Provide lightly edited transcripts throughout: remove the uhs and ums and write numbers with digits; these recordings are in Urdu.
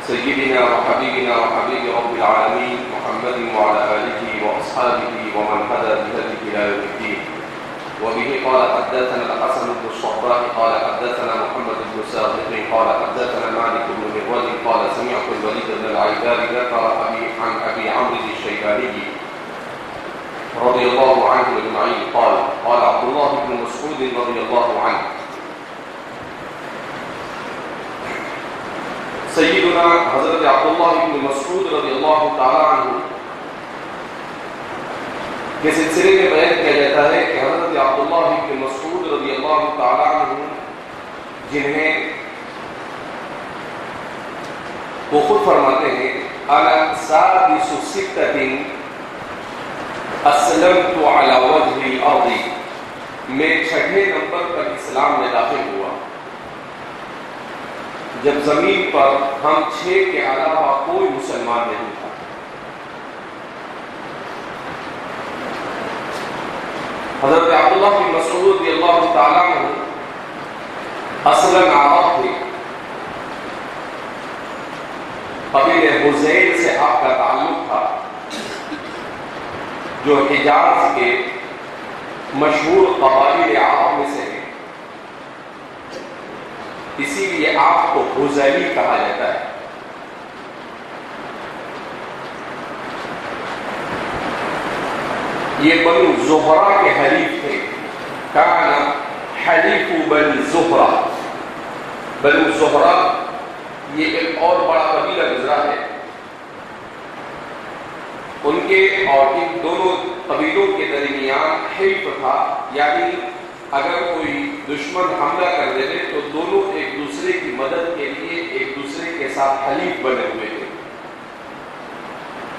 سيدنا وحبيبنا وحبيب رب العالمين محمد وعلى آله وأصحابه ومن هدى بهديه إلى يوم الدين. وبه قال حدثنا الحسن بن الصباح قال حدثنا محمد بن ساقط قال حدثنا مالك بن مروان قال سمعت الوليد بن العيدان ذكر عن أبي عمرو الشيباني رضي الله عنه أجمعين قال قال عبد الله بن مسعود رضي الله عنه سیدنا حضرت عبداللہ بن مسعود رضی اللہ تعالیٰ عنہ کے سلسلے میں بیان کیا جاتا ہے کہ حضرت عبداللہ بن مسعود رضی اللہ تعالیٰ عنہ جنہیں وہ خود فرماتے ہیں انا سادس ستۃ اسلمت علی وجہ الارض، میں 6 نمبر پر اسلام میں داخل ہوا جب زمین پر ہم 6 کے علاوہ کوئی مسلمان نہیں تھا۔ حضرت عبداللہ بن مسعود رضی اللہ تعالیٰ عنہ اصلاً عرب تھے، قبیلہ حذیل سے آپ کا تعلق تھا جو حجاز کے مشہور قبائل عرب میں سے ہیں، اسی لیے آپ کو حذیلی کہا جاتا ہے۔ یہ بنو زہرہ کے حلیف تھے، کان حلیف بنی زہرہ۔ بنو زہرہ یہ ایک اور بڑا قبیلہ گزرا ہے، ان کے اور ان دونوں قبیلوں کے درمیان حلف تھا، یعنی اگر کوئی دشمن حملہ کر دے تو دونوں ایک دوسرے کی مدد کے لیے ایک دوسرے کے ساتھ حلیف بنے ہوئے تھے۔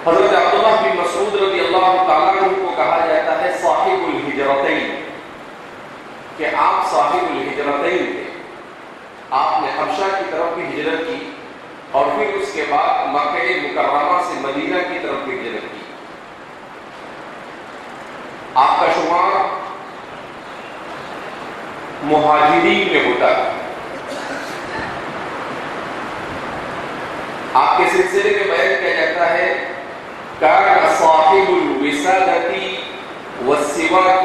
حضرت عبداللہ بن مسعود رضی اللہ تعالیٰ عنہ کو کہا جاتا ہے صاحب الہجرتین، کہ آپ صاحب الہجرتین تھے۔ آپ نے حبشہ کی طرف بھی ہجرت کی اور پھر اس کے بعد مکہ مکرمہ سے مدینہ کی طرف بھی ہجرت کی۔ آپ کا شمار مہاجرین میں ہوتا ہے۔ آپ کے سلسلے میں بیان کیا جاتا ہے کان صاحب الوسادۃ والسواک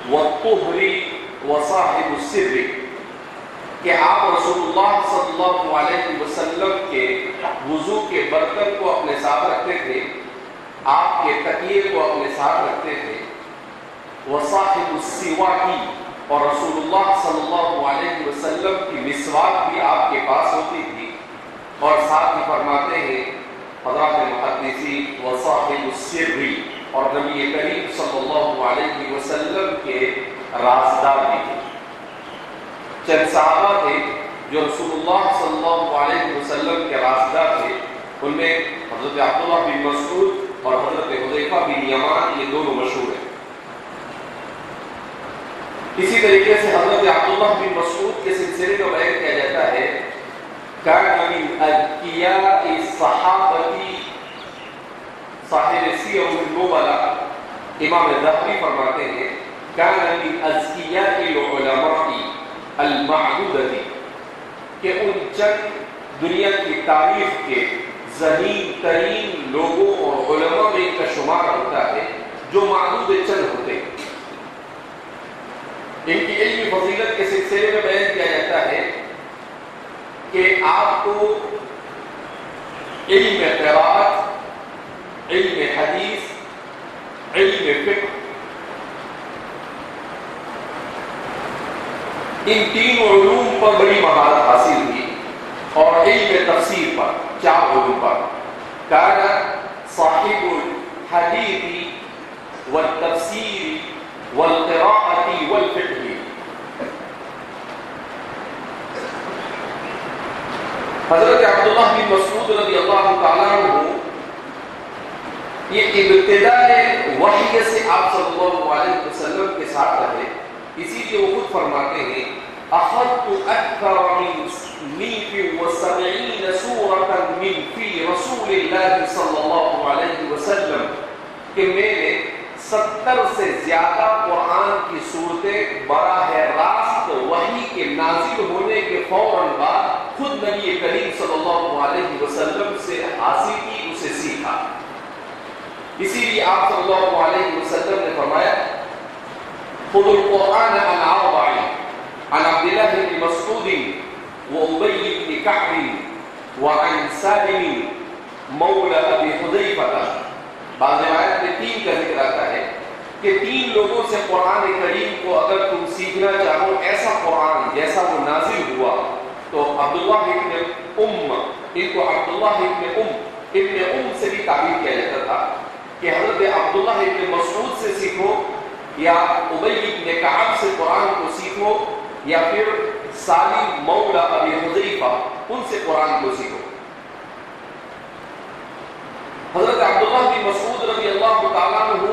والطہر وصاحب السر، کہ آپ رسول اللہ صلی اللہ علیہ وسلم کے وضو کے برتن کو اپنے ساتھ رکھتے تھے، آپ کے تکیے کو اپنے ساتھ رکھتے تھے، وصاحب السواک، اور رسول اللہ صلی اللہ علیہ وسلم کی مسواک بھی آپ کے پاس ہوتی تھی، اور ساتھ ہی فرماتے ہیں حضرات محدثین وصاحب السر، اور نبی کریم صلی اللہ علیہ وسلم کے رازدار بھی تھے۔ چند صحابہ تھے جو رسول اللہ صلی اللہ علیہ وسلم کے رازدار تھے، ان میں حضرت عبداللہ بن مسعود اور حضرت حذیفہ بن یمان، یہ دونوں مشہور ہیں۔ اسی طریقے سے حضرت عبداللہ بن مسعود کے سلسلے میں بیان کیا جاتا ہے کان من اذکیاء الصحابہ، صاحب سیر النبلاء امام ذہبی فرماتے ہیں کان من اذکیاء العلماء المعدودۃ، کہ ان چند دنیا کی تاریخ کے ذہین ترین لوگوں اور علماء میں ان کا شمار ہوتا ہے جو معدود چند ہوتے ہیں۔ ان کی علمی فضیلت کے سلسلے میں بیان کیا جاتا ہے کہ آپ کو علم قرات، علم حدیث، علم فقہ، ان 3 علوم پر بڑی مہارت حاصل ہوئی، اور علم تفسیر پر 4 علوم پر۔ کان صاحب الحدیث والتفسیر والقراءة والفقہ، حضرت عبداللہ بن مسعود رضی اللہ تعالیٰ عنہ یہ ابتداء وحی سے آپ صلی اللہ علیہ وسلم کے ساتھ رہے، اسی لیے وہ خود فرماتے ہیں اخذت اکثر من 170 سورۃ من فی رسول اللہ صلی اللہ علیہ وسلم کہ میں نے 70 سے زیادہ قرآن کی صورتیں براہ راست وحی کے نازل ہونے کے فوراً بعد خود نبی کریم صلی اللہ علیہ وسلم سے حاصل کی، اسے سیکھا۔ اسی لیے آپ صلی اللہ علیہ وسلم نے فرمایا خذوا القرآن عن اربع عن عبد الله بن مسعود وابي بن كعب وعن سالم مولى ابي حذيفه۔ بعض روایت میں 3 کا ذکر آتا ہے کہ 3 لوگوں سے قرآن کریم کو اگر تم سیکھنا چاہو ایسا قرآن جیسا وہ نازل ہوا، تو عبداللہ ان کو عبداللہ ابن سے بھی تعبیر کیا جاتا تھا کہ حضرت عبداللہ ابن مسعود سے سیکھو، یا ابی ابن کعب سے قرآن کو سیکھو، یا پھر سالم مولا ابی حذیفہ ان سے قرآن کو سیکھو۔ حضرت عبداللہ بن مسعود رضی اللہ تعالیٰ عنہ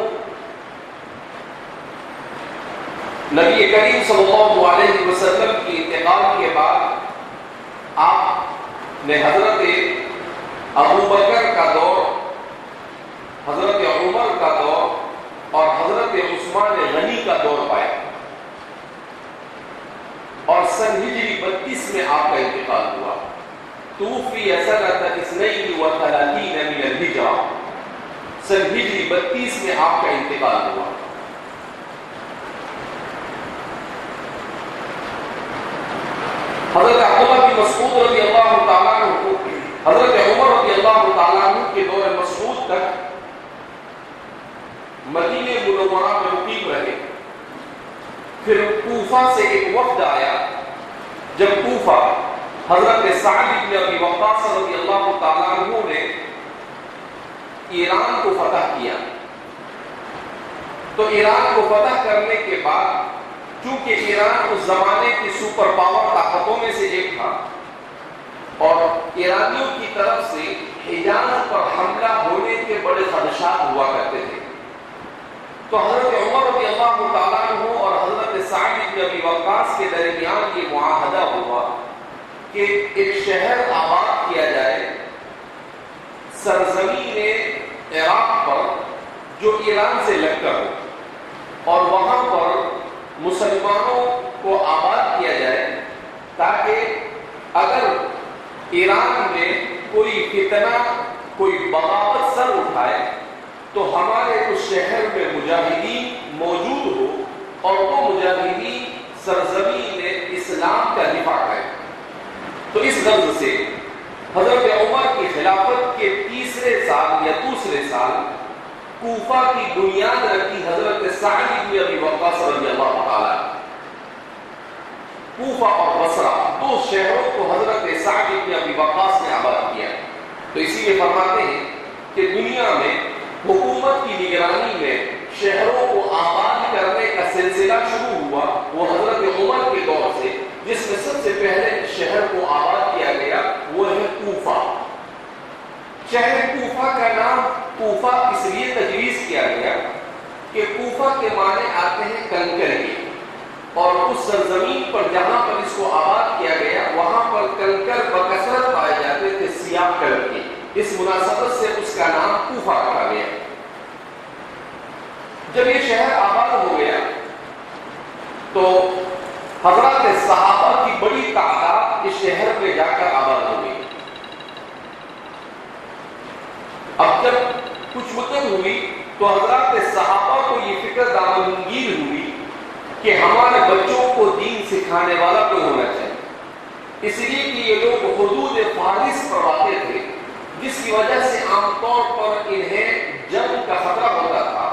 نبی کریم صلی اللہ علیہ وسلم کی انتقال کے بعد آپ نے حضرت ابو بکر کا دور، حضرت عمر کا دور اور حضرت عثمان غنی کا دور پایا، اور سن ہجری 32 میں آپ کا انتقال ہوا۔ توفی سنۃ 32 من الہجرہ، سن ہجری 32 میں آپ کا انتقال ہوا۔ حضرت عبداللہ بن مسعود رضی اللہ تعالیٰ عنہ کو حضرت عمر رضی اللہ تعالیٰ عنہ کے دور مسعود تک مدینہ منورہ میں مقیم رہے۔ پھر کوفہ سے ایک وفد آیا، جب کوفہ حضرت سعد بن ابی وقاص رضی اللہ تعالیٰ عنہ نے ایران کو فتح کیا، تو ایران کو فتح کرنے کے بعد چونکہ ایران اس زمانے کی سپر پاور طاقتوں میں سے ایک تھا اور ایرانیوں کی طرف سے حجاز پر حملہ ہونے کے بڑے خدشات ہوا کرتے تھے، تو حضرت عمر رضی اللہ تعالیٰ عنہ اور حضرت سعد بن ابی وقاص کے درمیان یہ معاہدہ ہوا کہ ایک شہر آباد کیا جائے سرزمین عراق پر جو ایران سے لگ کر ہو، اور وہاں پر مسلمانوں کو آباد کیا جائے تاکہ اگر ایران میں کوئی فتنہ، کوئی بغاوت سر اٹھائے تو ہمارے اس شہر میں مجاہدین موجود ہو اور وہ مجاہدین سرزمین اسلام کا دفاع کریں۔ تو اس غرض سے حضرت عمر کی خلافت کے 3 سال یا 2 سال کوفہ کی بنیاد رکھی حضرت سعد بن ابی وقاص رضی اللہ تعالیٰ۔ کوفہ اور بصرہ 2 شہروں کو حضرت سعد بن ابی وقاص نے آباد کیا، تو اسی لیے فرماتے ہیں کہ دنیا میں حکومت کی نگرانی میں شہروں کو آباد کرنے کا سلسلہ شروع ہوا وہ حضرت عمر کے دور سے، جس میں سب سے پہلے شہر کو آباد کیا گیا وہ ہے کوفہ۔ شہر کوفہ کا نام کوفہ اس لیے تجویز کیا گیا کہ کوفہ کے معنی آتے ہیں کنکر کے، اور اس سرزمین پر جہاں پر اس کو آباد کیا گیا وہاں پر کنکر بکثرت پائے جاتے تھے سیاہ کلر کے، اس مناسبت سے اس کا نام کوفہ رکھا گیا۔ جب یہ شہر آباد ہو گیا تو حضرات صحابہ کی بڑی تعداد اس شہر میں جا کر آباد ہو گئی۔ اب جب کچھ مدت ہوئی تو حضرات صحابہ کو یہ فکر دامنگیر ہوئی کہ ہمارے بچوں کو دین سکھانے والا کوئی ہونا چاہیے، اس لیے کہ یہ لوگ حدود فارس پر واقع تھے، جس کی وجہ سے عام طور پر انہیں جنگ کا خطرہ ہوتا تھا،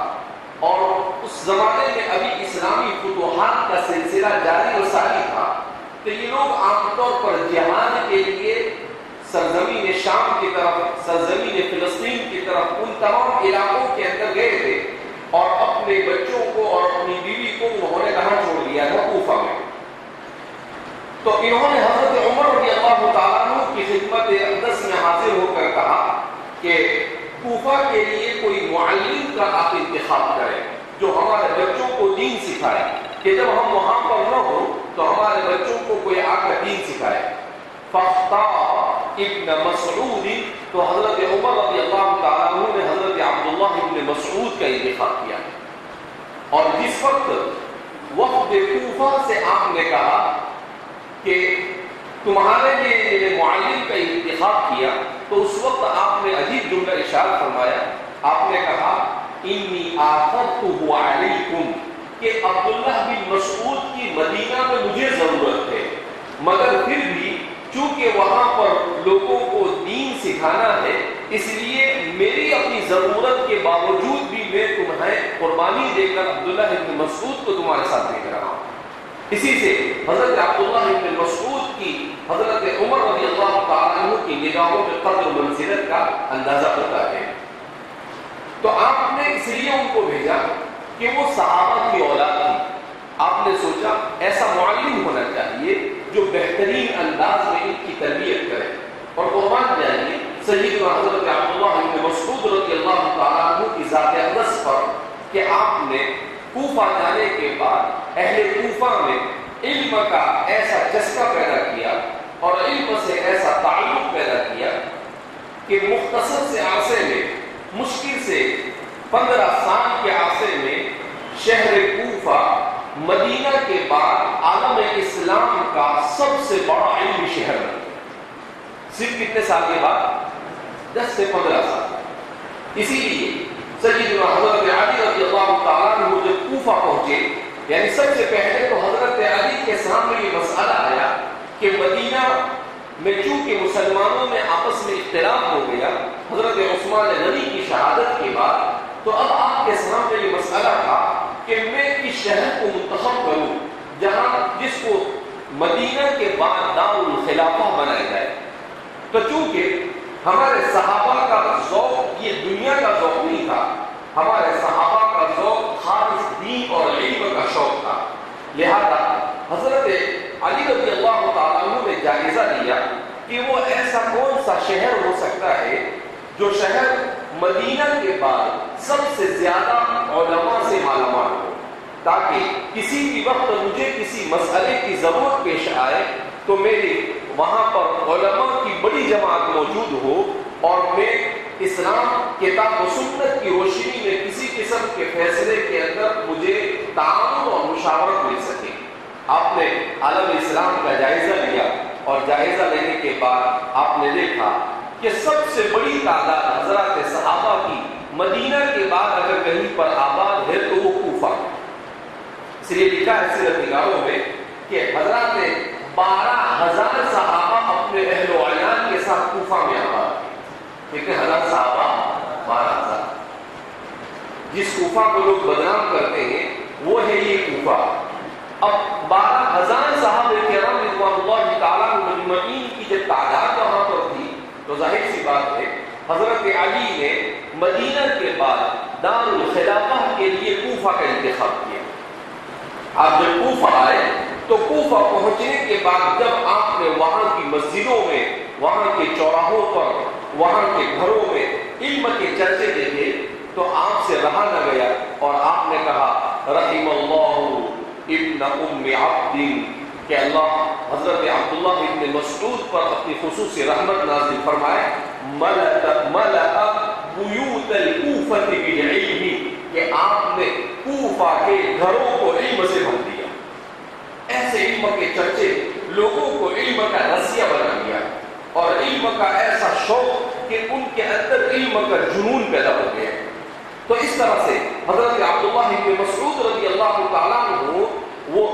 اور اس زمانے میں ابھی اسلامی فتوحات کا سلسلہ جاری و ساری تھا، تو یہ لوگ عام طور پر جہاد کے لیے سرزمین شام کی طرف، سرزمین فلسطین کی طرف، ان تمام علاقوں کے اندر گئے تھے، اور اپنے بچوں کو اور اپنی بیوی کو انہوں نے کہاں چھوڑ دیا تھا؟ کوفہ میں۔ تو انہوں نے حضرت عمر رضی اللہ تعالیٰ عنہ کی خدمت اقدس میں حاضر ہو کر کہا کہ کوفہ کے لیے کوئی معلم کا آپ انتخاب کریں جو ہمارے بچوں کو دین سکھائے، کہ جب ہم وہاں پر نہ ہو تو ہمارے بچوں کو کوئی آ کر دین سکھائے. فاختار ابن مسعود، تو حضرت عمر رضی اللہ تعالیٰ عنہ نے حضرت عبداللہ ابن مسعود کا انتخاب کیا. اور جس وقت وفد کوفہ سے آپ نے کہا کہ تمہارے لیے معلم کا انتخاب کیا، تو اس وقت آپ نے عجیب جملہ ارشاد فرمایا. آپ نے کہا انی آثرتہ علیکم، کہ عبداللہ بن مسعود کی مدینہ میں مجھے ضرورت ہے، مگر پھر بھی چونکہ وہاں پر لوگوں کو دین سکھانا ہے، اس لیے میری اپنی ضرورت کے باوجود بھی میں تمہیں قربانی دے کر عبداللہ بن مسعود کو تمہارے ساتھ لے کر آؤں. اسی سے حضرت عبداللہ بن مسعود کی حضرت عمر رضی اللہ تعالیٰ عنہ کی نگاہوں میں قدر و منزلت کا اندازہ ہوتا ہے. تو آپ نے اس لیے ان کو بھیجا کہ وہ صحابہ کی اولاد تھی. آپ نے سوچا ایسا معلم ہونا چاہیے جو بہترین انداز میں ان کی تربیت کرے. اور قربان جائیے سیدنا حضرت عبداللہ بن مسعود رضی اللہ تعالیٰ عنہ کی ذات اقدس پر کہ آپ نے کوفہ جانے کے بعد اہل کوفہ میں علم کا ایسا چسکا پیدا کیا اور علم سے ایسا تعلق پیدا کیا کہ مختصر سے عرصے میں، مشکل سے 15 سال کے عرصے میں، شہر کوفہ مدینہ کے بعد عالم اسلام کا سب سے بڑا علمی شہر بن گیا. صرف کتنے سال کے بعد؟ 10 سے 15 سال. اسی لیے سیدنا حضرت علی رضی اللہ تعالیٰ عنہ جب کوفہ پہنچے، یعنی سب سے پہلے تو حضرت علی کے سامنے یہ مسئلہ آیا کہ مدینہ میں چونکہ مسلمانوں میں آپس میں اختلاف ہو گیا حضرت عثمان غنی کی شہادت کے بعد، تو اب آپ کے سامنے یہ مسئلہ تھا کہ میں اس شہر کو منتخب کروں جہاں جس کو مدینہ کے بعد دار الخلافہ بنایا جائے. تو چونکہ ہمارے صحابہ کا ذوق یہ دنیا کا ذوق نہیں تھا، ہمارے صحابہ کا ذوق خالص دین اور علم کا شوق تھا، لہذا حضرت علی رضی اللہ تعالیٰ عنہ نے جائزہ لیا کہ وہ ایسا کون سا شہر ہو سکتا ہے جو شہر مدینہ کے بعد سب سے زیادہ علماء سے مالا مال ہو، تاکہ کسی بھی وقت مجھے کسی مسئلے کی ضرورت پیش آئے تو میرے وہاں پر علماء کی بڑی جماعت موجود ہو اور میں اسلام کتاب و سنت کی روشنی میں کسی قسم کے فیصلے کے اندر مجھے تعاون اور مشاورت مل سکے. آپ نے عالم اسلام کا جائزہ لیا اور جائزہ لینے کے بعد آپ نے دیکھا کہ سب سے بڑی تعداد حضرات صحابہ کی مدینہ کے بعد اگر کہیں پر آباد ہے تو وہ کوفہ. اس لیے لکھا ہے سیرت نگاروں میں کہ حضرات 12,000 صحابہ اپنے اہل و عیال کے ساتھ کوفہ میں آباد تھے. کتنے ہزار صحابہ؟ 12,000. جس کوفہ کو لوگ بدنام کرتے ہیں وہ ہے یہ کوفہ. اب 12,000 صحابہ کرام رضوان اللہ تعالیٰ مجمعین کی جب تعداد وہاں پر تھی تو ظاہر سی بات ہے حضرت علی نے مدینہ کے بعد دار الخلافہ کے لیے کوفہ کا انتخاب کیا. آپ جب کوفہ آئے تو کوفہ پہنچنے کے بعد جب آپ نے وہاں کی مسجدوں میں، وہاں کے چوراہوں پر، وہاں کے گھروں میں علم کے چرچے دیکھے تو آپ سے رہا نہ گیا اور آپ نے کہا رحم اللہ ابن ام عبد، کہ اللہ حضرت عبداللہ ابن مسعود پر اپنی خصوصی رحمت نازل فرمائے. ملأ بیوت الکوفہ بالعلم، کہ آپ نے کوفہ کے گھروں کو علم سے بھر دیا. ایسے علم کے چرچے لوگوں کو علم کا رسیہ بنا دیا اور علم کا ایسا شوق کہ ان کے اندر علم کا جنون پیدا ہو گیا. تو اس طرح سے حضرت عبداللہ بن مسعود رضی اللہ تعالیٰ عنہ وہ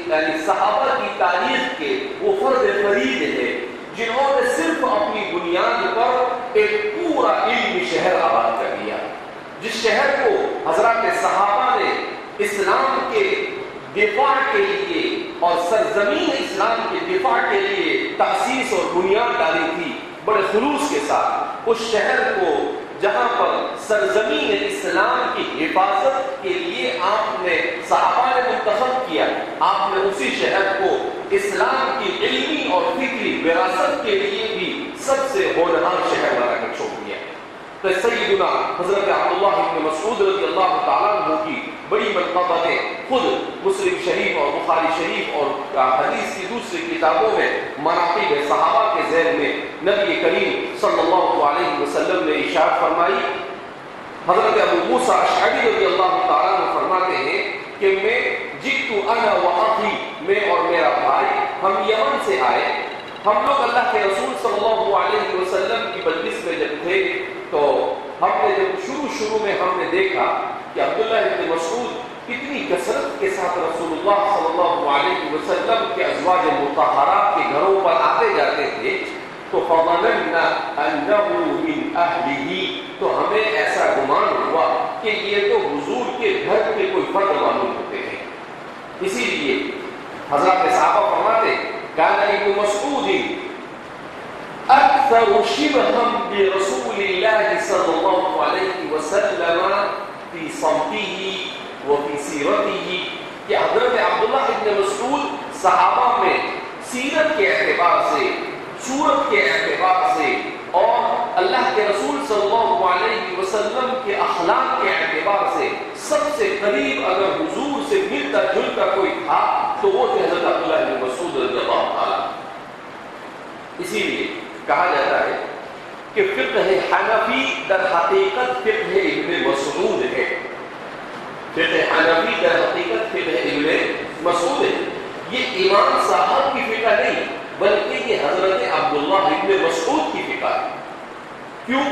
یعنی صحابہ کی تاریخ کے وہ فرد فرید ہے جنہوں نے صرف اپنی بنیاد پر ایک پورا علمی شہر آباد کر دیا. جس شہر کو حضرات صحابہ نے اسلام کے دفاع کے لیے اور سرزمین اسلام کے دفاع کے لیے تاسیس اور بنیاد ڈالی تھی بڑے خلوص کے ساتھ، اس شہر کو جہاں پر سرزمین اسلام کی حفاظت کے لیے آپ نے صحابہ نے منتخب کیا، آپ نے اسی شہر کو اسلام کی علمی اور فکری وراثت کے لیے بھی سب سے ہونہار شہر بنا کر چھوڑ دیا. تو سیدنا حضرت عبداللہ بن مسعود رضی اللہ تعالیٰ عنہ کی بڑی منقبتیں خود مسلم شریف اور بخاری شریف اور حدیث کی دوسری کتابوں میں مناقب صحابہ کے ذیل میں نبی کریم صلی اللہ علیہ وسلم نے ارشاد فرمائی. حضرت ابو موسیٰ اشعری رضی اللہ تعالیٰ عنہ فرماتے ہیں کہ میں جئت انا و اخی، میں اور میرا بھائی ہم یمن سے آئے. ہم لوگ اللہ کے رسول صلی اللہ علیہ وسلم کی مجلس میں جب تھے تو ہم نے جب شروع میں ہم نے دیکھا کہ عبداللہ بن مسعود اتنی کثرت کے ساتھ رسول اللہ صلی اللہ علیہ وسلم کے ازواج مطہرات کے گھروں پر آتے جاتے تھے تو فظننا انہ من اہلہ، تو ہمیں ایسا گمان ہوا کہ یہ تو حضور کے گھر کے کوئی فرد معلوم ہوتے ہیں. اسی لیے حضرات صحابہ فرماتے کان ابن مسعود اکثر شبہا برسول اللہ صلی اللہ علیہ وسلم فی صمتہ وفی سیرتہ، کہ حضرت عبداللہ ابن مسعود صحابہ میں سیرت کے اعتبار سے، صورت کے اعتبار سے اور اللہ کے رسول صلی اللہ علیہ وسلم کے اخلاق کے اعتبار سے سب سے قریب اگر حضور سے ملتا جلتا کوئی تھا تو وہ تھے حضرت عبداللہ بن مسعود رضی اللہ تعالیٰ. اسی لیے کہا جاتا ہے کہ فقہ حنفی در حقیقت فقہ ابن مسعود ہے. فقہ حنفی در حقیقت فقہ ابن مسعود ہے. یہ امام صاحب کی فقہ نہیں بلکہ یہ حضرت عبداللہ ابن مسعود کی فقہ ہے. کیوں؟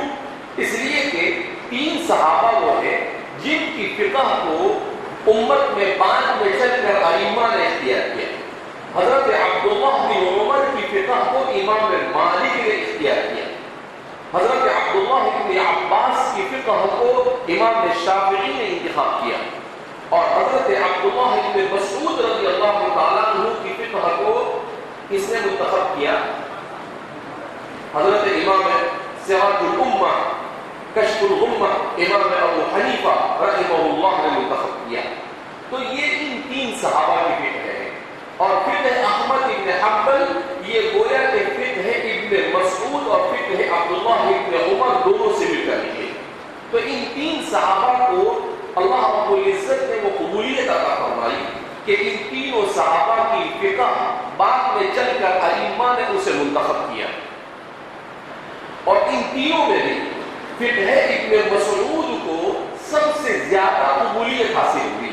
اس لیے کہ 3 صحابہ وہ ہیں جن کی فقہ کو امت میں بعد میں چل کر ائمہ نے اختیار کیا. حضرت عبداللہ بن عمر کی فقہ کو امام مالک نے اختیار کیا. حضرت عبداللہ بن عباس کی فقہ کو امام شافعی نے انتخاب کیا. اور حضرت عبداللہ بن مسعود رضی اللہ تعالیٰ عنہ کی فقہ کو کس نے منتخب کیا؟ حضرت امام سراج الامہ کشف الغمہ امام ابو حنیفہ رحمہ اللہ نے منتخب کیا. تو یہ ان 3 صحابہ کی فقہ ہے. اور فقہ احمد ابن حنبل یہ گویا کہ فقہ ابن مسعود اور فقہ عبداللہ ابن عمر دونوں سے مل کر نکلے. تو ان 3 صحابہ کو اللہ رب العزت نے وہ قبولیت عطا فرمائی کہ ان تینوں صحابہ کی فقہ بعد میں چل کر ائمہ نے اسے منتخب کیا. اور ان تینوں میں بھی فقہ ابن مسعود کو سب سے زیادہ قبولیت حاصل ہوئی.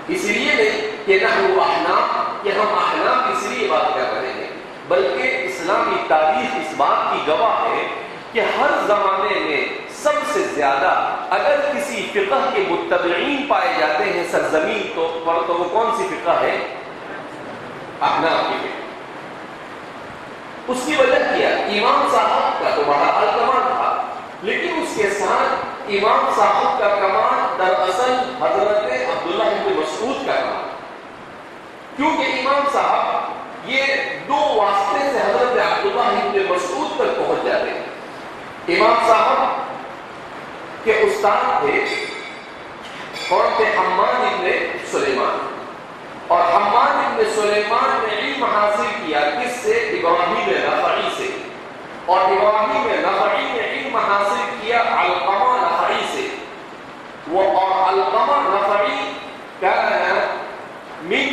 اس لیے نہیں کہ نحن احناف، کہ ہم احناف اس لیے بات کر رہے ہیں، بلکہ اسلامی تاریخ اس بات کی گواہ ہے کہ ہر زمانے میں سب سے زیادہ اگر کسی فقہ کے متبعین پائے جاتے ہیں سرزمین تو وہ کون سی فقہ ہے؟ احناف کی فقہ. اس کی وجہ کیا؟ امام صاحب کا تو بہرحال کمال تھا، لیکن اس کے ساتھ امام صاحب کا کمال دراصل حضرت عبداللہ بن مسعود کا کمال. کیونکہ امام صاحب یہ 2 واسطے سے حضرت عبداللہ بن مسعود تک پہنچ جاتے ہیں. امام صاحب کے استاد تھے کون تھے؟ حماد ابن سلیمان. اور حماد ابن سلیمان نے علم حاصل کیا کس سے؟ ابراہیم نخعی سے. اور ابراہیم نخعی نے علم حاصل کیا علقمہ نخعی سے. اور علقمہ نخعی کان من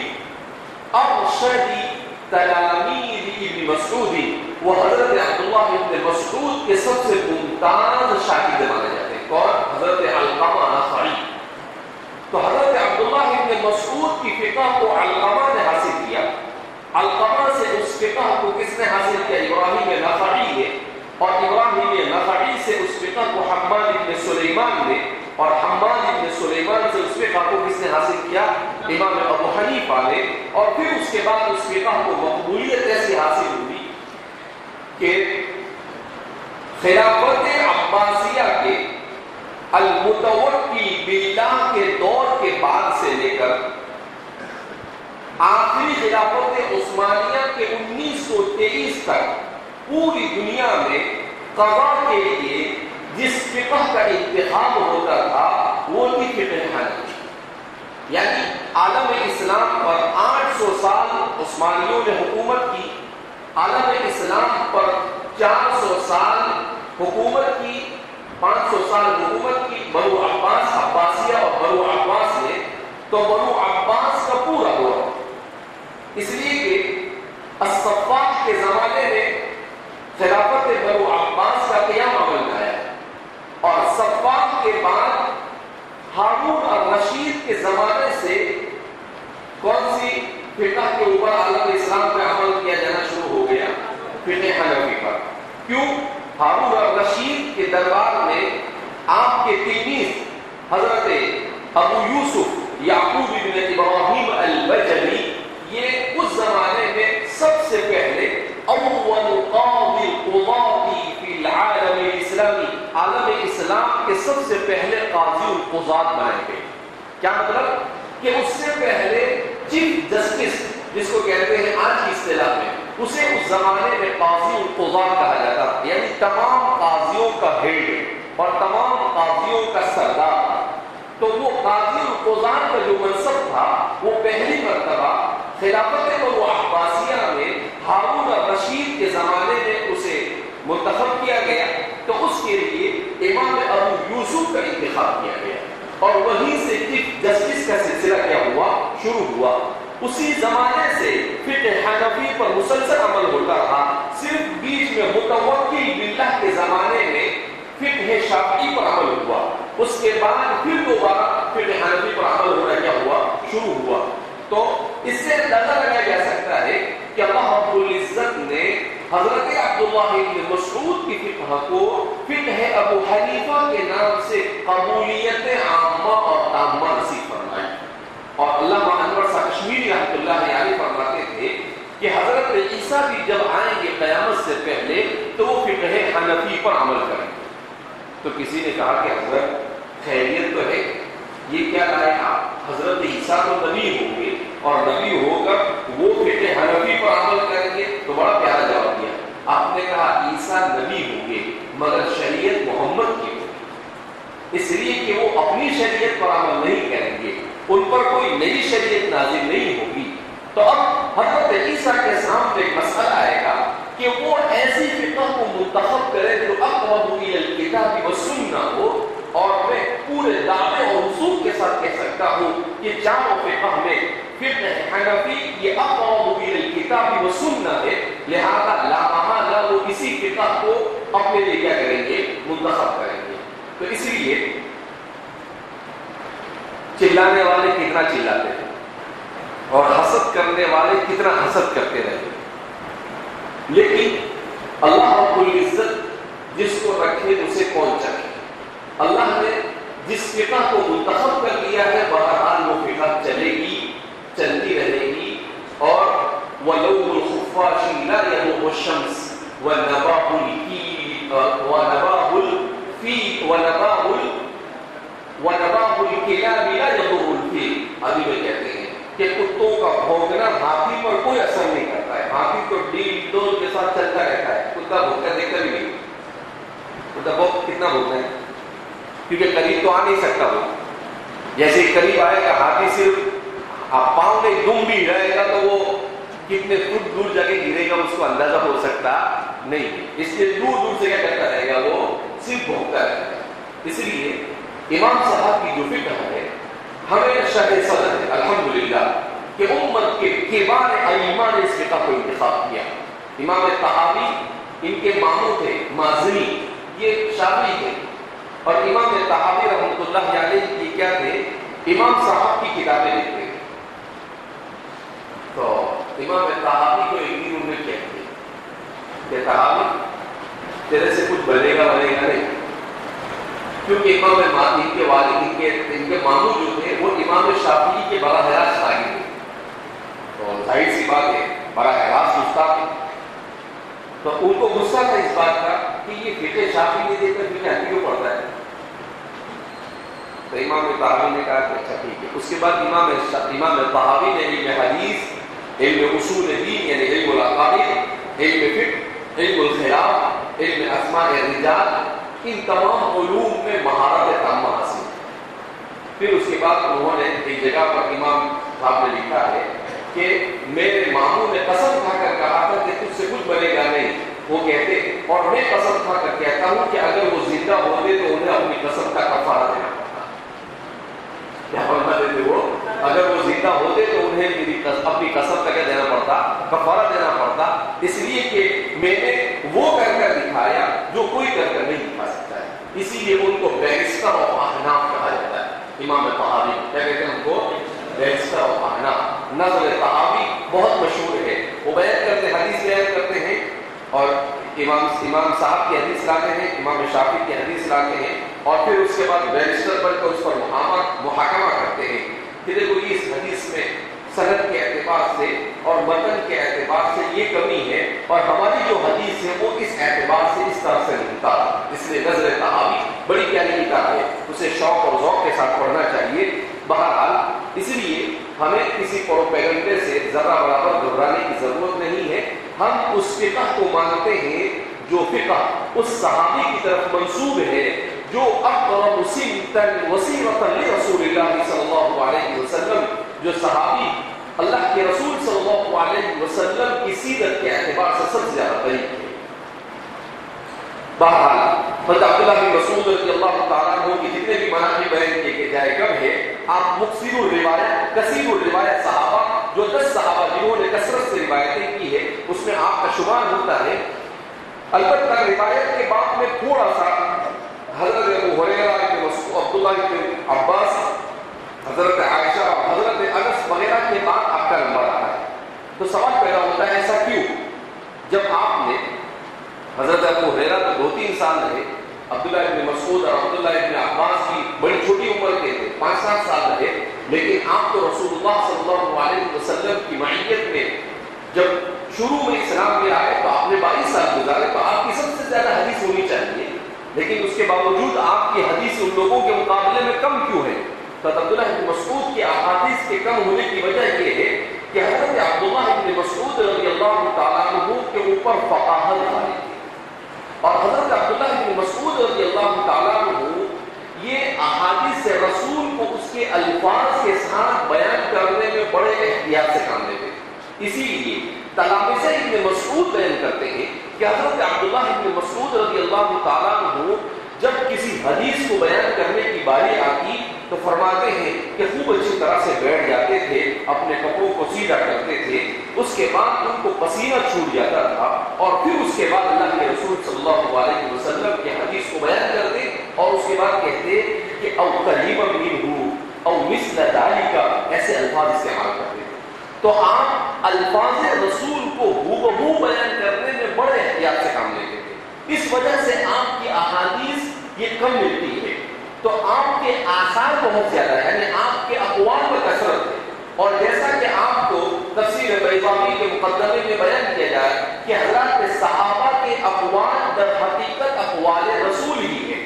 ارشد تلاميذ ابن مسعود، وہ حضرت عبداللہ ابن مسعود کے سب سے ممتاز شاگرد مانے جاتے ہیں. کون؟ حضرت علقمہ نخعی. تو حضرت عبداللہ ابن مسعود کی فقہ کو علقمہ نے حاصل کیا. علقمہ سے اس فقہ کو کس نے حاصل کیا؟ ابراہیم نخعی نے. اور ابراہیم نخعی سے اس فقہ کو حماد ابن سلیمان نے. اور حماد ابن سلیمان سے اس فقہ کو کس نے حاصل کیا؟ امام ابو حنیفہ نے. اور پھر اس کے بعد اس فقہ کو مقبولیت ایسی حاصل ہوئی کہ خلافت عباسیہ کے المتوقی باللہ کے دور کے بعد سے لے کر آخری خلافت عثمانیہ کے 1923 تک پوری دنیا میں قضا کے لیے جس فقہ کا انتخاب ہوتا تھا وہ تھی فقہ حنفی. یعنی عالم اسلام پر 800 سال عثمانیوں نے حکومت کی، عالم اسلام پر 400 سال حکومت کی، 500 سال حکومت کی بنو عباس عباسیہ اور بنو عباس نے. تو بنو عباس کا پورا ہوا، اس لیے کہ الصفاق کے زمانے میں خلافت بنو عباس کا قیام عمل میں آیا، اور صفاق کے بعد ہارون الرشید کے زمانے سے کون سی فقہ کے اوپر عالم اسلام میں عمل کیا جانا شروع ہو گیا؟ فقہ حنفی پر۔ کیوں؟ ہارون الرشید کے دربار میں آپ کے تلمیذ حضرت ابو یوسف یعقوب بن ابراہیم البجلی، یہ اس زمانے میں سب سے پہلے اول قاضی القضاة فی العالم الاسلامی، عالم اسلام کے سب سے پہلے قاضی القضاة بنائے گئے۔ کیا مطلب؟ کہ اس سے پہلے چیف جسٹس جس کو کہتے ہیں آج کی اصطلاح میں، اسے اس زمانے میں قاضی القضاة کہا جاتا، یعنی تمام قاضیوں کا ہیڈ اور تمام قاضیوں کا سردار۔ تو وہ قاضی القضاة کا جو منصب تھا وہ پہلی مرتبہ خلافت بنو عباسیہ میں ہارون الرشید کے زمانے میں اسے منتخب کیا گیا، تو اس کے لیے امام ابو یوسف کا انتخاب کیا گیا، اور وہیں سے چیف جسٹس کا سلسلہ کیا ہوا؟ شروع ہوا۔ اسی زمانے سے فقہ حنفی پر مسلسل عمل ہوتا رہا، صرف بیچ میں متوکل باللہ کے زمانے میں فقہ شافعی پر عمل ہوا، اس کے بعد پھر دوبارہ فقہ حنفی پر عمل ہونا کیا ہوا؟ شروع ہوا۔ تو اس سے اندازہ لگایا جا سکتا ہے کہ اللہ رب العزت نے حضرت عبداللہ بن مسعود کی فقہ کو فقہ ابو حنیفہ کے نام سے قبولیت عامہ اور تامہ نصیب فرمائی۔ اور علامہ انور شاہ کشمیری رحمۃ اللہ علیہ فرماتے تھے کہ حضرت عیسیٰ بھی جب آئیں گے قیامت سے پہلے تو وہ فقہ حنفی پر عمل کریں گے۔ تو کسی نے کہا کہ حضرت خیریت تو ہے، یہ کیا لائے آپ؟ حضرت عیسیٰ تو نبی ہوں گے اور نبی ہو کر وہ فقہ حنفی پر عمل کریں گے، تو بڑا پیارا جواب دیا۔ آپ نے کہا عیسیٰ نبی ہوں گے مگر شریعت محمد کی ہوگی، اس لیے کہ وہ اپنی شریعت پر عمل نہیں کریں گے، ان پر کوئی نئی شریعت نازل نہیں ہوگی۔ تو اب حضرت عیسیٰ کے سامنے ایک مسئلہ آئے گا کہ وہ ایسی فقہ کو منتخب کرے جو اقرب الی الکتاب والسنہ ہو، اور میں پورے دعوے اور رسوخ کے ساتھ کہہ سکتا ہوں کہ چاروں فقہ میں فقہ حنفی یہ اقرب الی الکتاب والسنہ ہے، لہذا لا محالہ وہ اسی فقہ کو اپنے لیے کیا کریں گے؟ منتخب کریں گے۔ تو اس لیے چلانے والے کتنا چلاتے ہیں اور حسد کرنے والے کتنا حسد کرتے رہے، لیکن اللہ رب العزت جس کو رکھے اسے کون چاہے؟ اللہ نے جس فقہ کو منتخب کر لیا ہے بہرحال وہ فقہ چلے گی، چلتی رہے گی، اور وَلَوْمُ الْخُفَّاشِ لَا يَضُرُّ الشَّمْسِ وَنَبَاهُ الْكِلَابِ لَا يَضُرُّ الْفِيلَ۔ ابھی میں کہتے ہیں کہ کتوں کا بھونکنا ہاتھی پر کوئی اثر نہیں کرتا ہے، ہاتھی تو ڈیل ڈول کے ساتھ چلتا رہتا ہے، کتا بھونکتا دیکھتا بھی نہیں، کتا کتنا بھونکتا ہے کیونکہ قریب تو آ نہیں سکتا وہ، جیسے قریب آئے گا ہاتھی صرف پاؤں میں دم بھی رہے گا تو وہ کتنے فٹ دور جا کے گرے گا اس کو اندازہ ہو سکتا نہیں، اس لیے دور دور سے کیا کرتا رہے گا؟ وہ صرف بھونکتا رہے گا۔ اس لیے امام صاحب کی جو فقہ ہے ہمیں شرح صدر ہے الحمدللہ کہ امت کے کبار ائمہ نے اس فقہ کو انتخاب کیا۔ امام طحاوی ان کے ماموں تھے، مازنی یہ شافعی تھے، اور امام طحاوی رحمۃ اللہ علیہ کی کیا تھے؟ امام صاحب کی کتابیں لکھتے تھے۔ تو امام طحاوی کو ایک دن انہوں نے کہتے کہ طحاوی تیرے سے کچھ بنے گا نہیں، کیونکہ امام ان کے والد ان کے ماموں جو تھے وہ امام شافعی کے براہ راست شاگرد تھے، تو ظاہر سی بات ہے براہ راست استاد تھے، تو ان کو غصہ تھا اس بات کا کہ یہ فقہ شافعی نے دیکھ کر فقہ حنفی کیوں پڑھتا ہے۔ تو امام طحاوی نے کہا کہ اچھا ٹھیک ہے۔ اس کے بعد امام طحاوی نے علم حدیث، علم اصول دین یعنی علم العقائد، علم فقہ، علم الخلاف، علم اسماء الرجال، ان تمام علوم میں مہارت تامہ حاصل۔ پھر اس کے بعد انہوں نے ایک جگہ پر امام صاحب نے لکھا ہے کہ میرے ماموں نے قسم کھا کر کہا تھا کہ تجھ سے کچھ بنے گا نہیں، وہ کہتے اور میں قسم کھا کر کہتا ہوں کہ اگر وہ زندہ ہوتے تو انہیں اپنی قسم کا کفارہ دینا پڑتا۔ کیا فرما دیتے وہ اگر وہ زندہ ہوتے تو انہیں اپنی قسم کا دینا پڑتا، کفارہ دینا پڑتا، اس لیے کہ میں نے وہ کر دکھایا جو کوئی کر نہیں دکھا سکتا ہے، اسی لیے ان کو بیرسٹر آف احناف کہا جاتا ہے۔ امام طحاوی کیا کہتے ہیں ان کو؟ بیرسٹر آف احناف۔ نظر طحاوی بہت مشہور ہے، وہ بیان کرتے ہیں، حدیث بیان کرتے ہیں، اور امام صاحب کی حدیث لاتے ہیں، امام شافعی کی حدیث لاتے ہیں، اور پھر اس کے بعد بیرسٹر پر اس پر محاکمہ کرتے ہیں کہ دیکھو اس حدیث میں سند کے اعتبار سے اور متن کے اعتبار سے یہ کمی ہے، اور ہماری جو حدیث ہے وہ اس اعتبار سے اس طرح سے ملتا ہے۔ اس لیے نظر طحاوی بڑی پیاری کتاب ہے، اسے شوق اور ذوق کے ساتھ پڑھنا چاہیے۔ بہرحال اس لیے ہمیں کسی پروپیگنڈے سے ذرا برابر گھبرانے کی ضرورت نہیں ہے، ہم اس فقہ کو مانتے ہیں جو فقہ اس صحابی کی طرف منسوب ہے جو اقرب سمتا وسیرۃ لرسول اللہ صلی اللہ علیہ وسلم، جو صحابی اللہ کے رسول صلی اللہ علیہ وسلم کی سیرت کے اعتبار سے سب سے زیادہ قریب ہے۔ بہرحال حضرت عبداللہ بن مسعود رضی اللہ تعالیٰ عنہ کی جتنے بھی مناقب بیان کیے جائے کم ہے، آپ مکثر الروایت، کثیر الروایت صحابہ، جو 10 صحابہ جنہوں نے کثرت سے روایتیں کی ہے اس میں آپ کا شمار ہوتا ہے۔ البتہ روایت کے بعد میں تھوڑا سا حضرت ابو ہریرہ بن مسعود، عبداللہ بن عباس، حضرت عائشہ، حضرت انس وغیرہ کے بعد آپ کا نمبر آتا ہے، تو سوال پیدا ہوتا ہے ایسا کیوں؟ جب آپ نے حضرت ابو ہریرہ تو 2-3 سال رہے، عبداللہ بن مسعود اور عبداللہ بن عباس کی بڑی چھوٹی عمر کے تھے، 5-7 سال رہے، لیکن آپ تو رسول اللہ صلی اللہ علیہ وسلم کی معیت میں جب شروع میں اسلام میں آئے تو آپ نے 22 سال گزارے، تو آپ کی سب سے زیادہ حدیث ہونی چاہیے، لیکن اس کے باوجود آپ کی حدیث ان لوگوں کے مقابلے میں کم کیوں ہے؟ تو عبداللہ بن مسعود کی احادیث کے کم ہونے کی وجہ یہ ہے کہ حضرت عبداللہ بن مسعود رضی اللہ تعالیٰ عنہ کے اوپر فقاہت آئی تھی، اور حضرت عبداللہ بن مسعود رضی اللہ تعالیٰ عنہ یہ احادیث رسول کو اس کے الفاظ کے ساتھ بیان کرنے میں بڑے احتیاط سے کام لیتے تھے۔ اسی لیے تلامذہ ابن مسعود بیان کرتے ہیں کہ حضرت عبداللہ بن مسعود رضی اللہ تعالیٰ عنہ جب کسی حدیث کو بیان کرنے کی باری آتی تو فرماتے ہیں کہ خوب اچھی طرح سے بیٹھ جاتے تھے، اپنے کپڑوں کو سیدھا کرتے تھے، اس کے بعد ان کو پسینہ چھوٹ جاتا تھا، اور پھر اس کے بعد اللہ کے رسول صلی اللہ علیہ وسلم کی حدیث کو بیان کرتے اور اس کے بعد کہتے کہ او قریبا منہ او مثل ذلک، ایسے الفاظ استعمال کرتے تھے۔ تو آپ الفاظ رسول کو ہو بیان کرنے میں بڑے احتیاط سے کام لیتے تھے، اس وجہ سے آپ کی احادیث یہ کم ملتی ہے، تو آپ کے آثار بہت زیادہ ہے، یعنی آپ کے اقوال میں کثرت ہے، اور جیسا کہ آپ کو تفسیر بیضاوی کے مقدمے میں بیان کیا جائے کہ حضرات صحابہ کے اقوال در حقیقت اقوال رسول ہی ہے،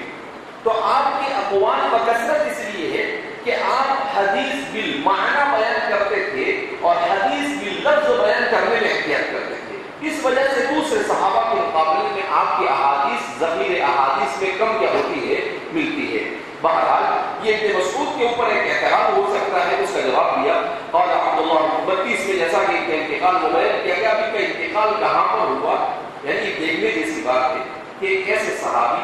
تو آپ کے اقوال کا کثرت اس لیے ہے کہ آپ حدیث بالمعنی بیان کرتے تھے اور حدیث باللفظ بیان کرنے میں احتیاط کرتے تھے، اس وجہ سے دوسرے صحابہ کے مقابلے میں آپ کی احادیث ذخیرے احادیث میں کم کیا ہوتی ہے، ملتی ہے۔ بہرحال یہ ابن مسعود کے اوپر ایک اعتراض ہو سکتا ہے، اس کا جواب دیا قال عبداللہ 32 میں جیسا کہ انتقال ہو گئے کیا گیا، ابھی کا انتقال کہاں پر ہوا، یعنی دیکھنے جیسی بات ہے کہ ایک ایسے صحابی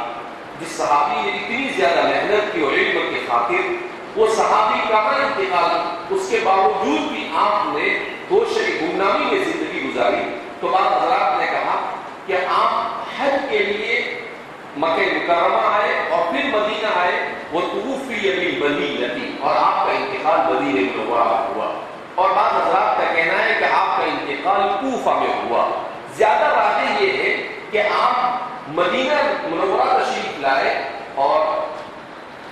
جس صحابی نے اتنی زیادہ محنت کی اور علم کی خاطر، وہ صحابی کہاں انتقال، اس کے باوجود بھی آپ نے گوشہ گمنامی میں زندگی گزاری۔ تو بعض حضرات نے کہا کہ آپ حج کے لیے مکہ مکرمہ آئے اور پھر مدینہ آئے، وہ توفی بالمدینہ، اور آپ کا انتقال مدینہ منورہ ہوا، اور بعض حضرات کا کہنا ہے کہ آپ کا انتقال کوفہ میں ہوا۔ زیادہ راجح یہ ہے کہ آپ مدینہ منورہ تشریف لائے اور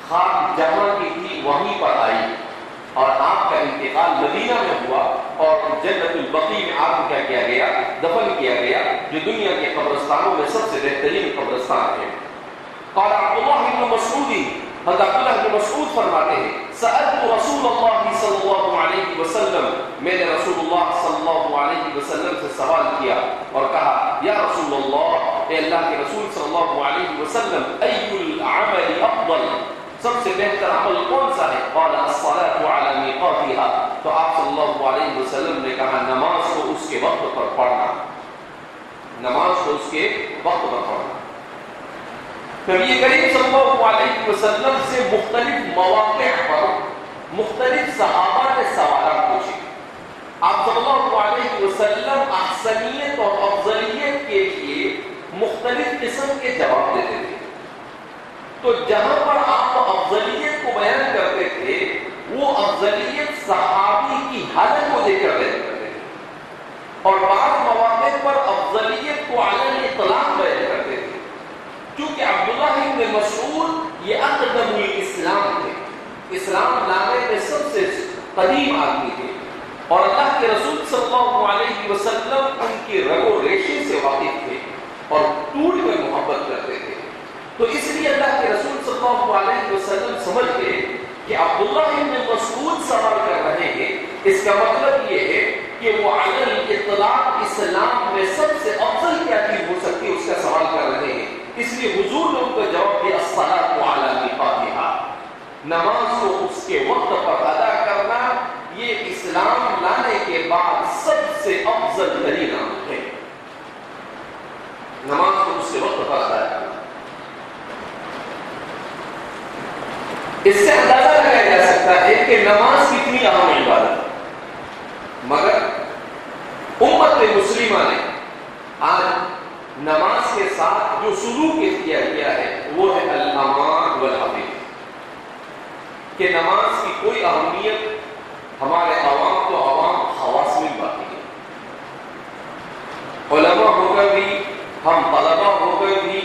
خاک جہاں کی تھی وہیں پر آئی، اور آپ کا انتقال مدینہ میں ہوا، اور جنت البقیع میں آپ کو کیا گیا، دفن کیا گیا، جو دنیا کے قبرستانوں میں سب سے بہترین قبرستان ہے۔ قال عبداللہ بن مسعود، حضرت عبداللہ بن مسعود فرماتے ہیں سألت رسول اللہ صلی اللہ علیہ وسلم، میں نے رسول اللہ صلی اللہ علیہ وسلم سے سوال کیا اور کہا یا رسول اللہ، اے اللہ کے رسول صلی اللہ علیہ وسلم، ای العمل افضل، سب سے بہتر عمل کون سا ہے؟ قال الصلاة على میقاتها، تو آپ صلی اللہ علیہ وسلم نے کہا نماز کو اس کے وقت پر پڑھنا، نماز کو اس کے وقت پر پڑھنا۔ نبی کریم صلی اللہ علیہ وسلم سے مختلف مواقع پر مختلف صحابہ نے سوالات پوچھے. آپ صلی اللہ علیہ وسلم احسنیت اور افضلیت کے لیے مختلف قسم کے جواب دیتے تھے. تو جہاں پر آپ افضلیت کو بیان کرتے تھے وہ افضلیت صحابی کی حالت کو دیکھ کر بیان کرتے تھے, اور بعض مواقع پر افضلیت کو علی الاطلاق بیان کرتے تھے. کیونکہ عبداللہ ابن مسعود یہ اقدم الاسلام تھے, اسلام لانے میں سب سے قدیم آدمی تھے, اور اللہ کے رسول صلی اللہ علیہ وسلم ان کی رگ و ریشے سے واقف تھے اور ٹوٹ کر محبت کرتے تھے. تو اس لیے اللہ کے رسول صلی اللہ علیہ وسلم سمجھ گئے کہ عبداللہ ابن مسعود سوال کر رہے ہیں, اس کا مطلب یہ ہے کہ وہ علی الاطلاق اسلام میں سب سے افضل کیا چیز ہو سکتی ہے اس کا سوال کر رہے ہیں. اس لیے حضور نے ان کو جواب دیا الصلاۃ علی میقاتھا, نماز کو اس کے وقت پر ادا کرنا یہ اسلام لانے کے بعد سب سے افضل ترین عمل ہے. نماز کو اس کے وقت پر ادا کرنا. اس سے اندازہ لگایا جا سکتا ہے کہ نماز کتنی اہم عبادت ہے, مگر امت مسلمہ نے آج نماز کے ساتھ جو سلوک اختیار کیا ہے وہ ہے الامان والحفیظ, کہ نماز کی کوئی اہمیت ہمارے عوام تو عوام خواص میں باقی ہے. علماء ہو کر بھی, ہم طلباء ہو کر بھی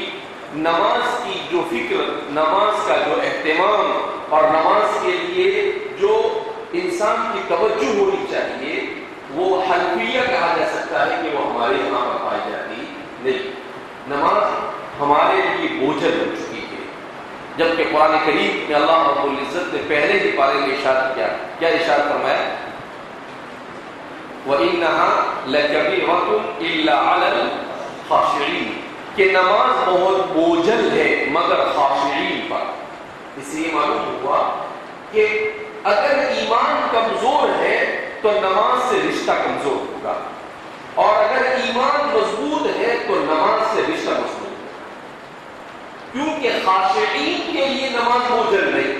نماز کی جو فکر, نماز کا جو اہتمام اور نماز کے لیے جو انسان کی توجہ ہونی چاہیے وہ حنفیہ کہا جا سکتا ہے کہ وہ ہمارے یہاں پر پائی جاتی نہیں. نماز ہمارے لیے بوجھل ہو چکی ہے, جبکہ قرآن کریم میں اللہ رب العزت نے پہلے ہی پارے میں ارشاد کیا, کیا ارشاد فرمایا, وَإِنَّهَا لَكَبِيرَةٌ إِلَّا عَلَى الْخَاشِعِينَ, کہ نماز بہت بوجھل ہے مگر خاشعین پر. اس لیے معلوم ہوا کہ اگر ایمان کمزور ہے تو نماز سے رشتہ کمزور ہوگا, اور اگر ایمان مضبوط ہے تو نماز سے رشتہ مضبوط ہوگا. کیونکہ خاشعین کے لیے نماز بوجھل نہیں,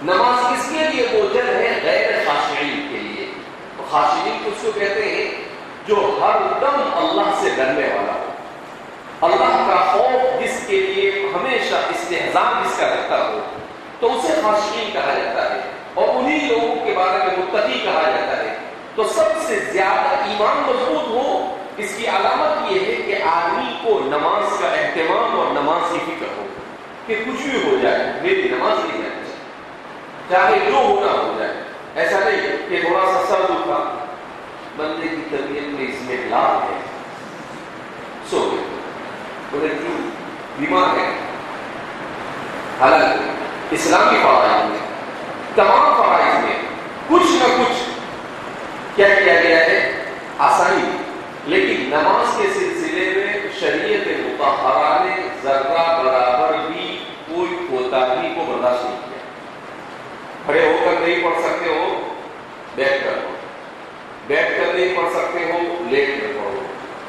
نماز کس کے لیے بوجھل ہے, غیر خاشعین کے لیے. تو خاشعین اس کو کہتے ہیں جو ہر دم اللہ سے ڈرنے والا ہو, اللہ کا خوف جس کے لیے ہمیشہ استحضاء جس کا رہتا ہو, تو اسے خاشعین کہا جاتا ہے, اور انہی لوگوں کے بارے میں متقی کہا جاتا ہے. تو سب سے زیادہ ایمان مضبوط ہو, اس کی علامت یہ ہے کہ آدمی کو نماز کا اہتمام اور نماز کی فکر ہو کہ کچھ بھی ہو جائے میری نماز نہیں جانی چاہیے, چاہے جو ہونا ہو جائے. ایسا نہیں کہ تھوڑا سا سر دکھا, بندے کی طبیعت میں اس میں لال ہے, سو گئے, بولے کیوں بیمار ہے. حالانکہ اسلامی فرائض میں, تمام فرائض میں کچھ نہ کچھ کیا کیا گیا ہے, آسانی, لیکن نماز کے سلسلے میں شریعت مطہرہ نے ذرہ برابر بھی کوئی کوتاہی کو برداشت نہیں کیا. کھڑے ہو کر نہیں پڑھ سکتے ہو, بیٹھ کر پڑھو, بیٹھ کر نہیں پڑھ سکتے ہو, لیٹ کر پڑھو,